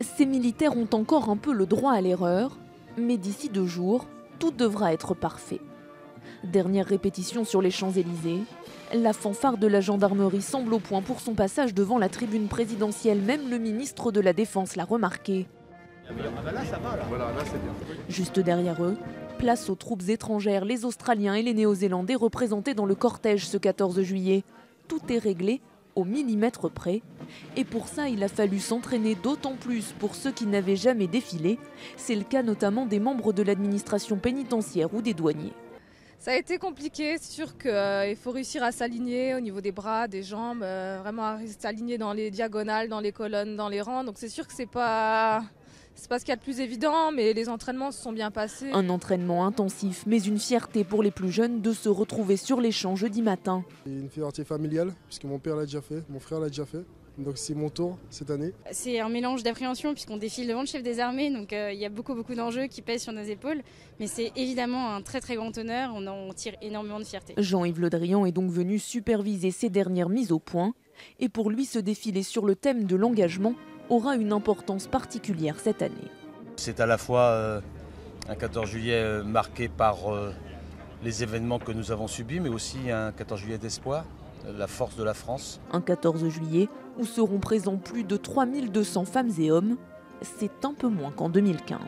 Ces militaires ont encore un peu le droit à l'erreur, mais d'ici 2 jours, tout devra être parfait. Dernière répétition sur les Champs-Élysées, la fanfare de la gendarmerie semble au point pour son passage devant la tribune présidentielle. Même le ministre de la Défense l'a remarqué. Juste derrière eux, place aux troupes étrangères, les Australiens et les Néo-Zélandais représentés dans le cortège ce 14 juillet. Tout est réglé au millimètre près. Et pour ça, il a fallu s'entraîner, d'autant plus pour ceux qui n'avaient jamais défilé. C'est le cas notamment des membres de l'administration pénitentiaire ou des douaniers. Ça a été compliqué, c'est sûr qu'il faut réussir à s'aligner au niveau des bras, des jambes, vraiment à s'aligner dans les diagonales, dans les colonnes, dans les rangs. Donc c'est sûr que c'est pas ce qu'il y a de plus évident, mais les entraînements se sont bien passés. Un entraînement intensif, mais une fierté pour les plus jeunes de se retrouver sur les champs jeudi matin. Une fierté familiale, puisque mon père l'a déjà fait, mon frère l'a déjà fait. Donc c'est mon tour cette année. C'est un mélange d'appréhension puisqu'on défile devant le chef des armées, donc il y a beaucoup d'enjeux qui pèsent sur nos épaules. Mais c'est évidemment un très grand honneur, on en tire énormément de fierté. Jean-Yves Le Drian est donc venu superviser ces dernières mises au point. Et pour lui, ce défilé sur le thème de l'engagement aura une importance particulière cette année. C'est à la fois un 14 juillet marqué par les événements que nous avons subis, mais aussi un 14 juillet d'espoir, la force de la France. Un 14 juillet où seront présents plus de 3200 femmes et hommes. C'est un peu moins qu'en 2015.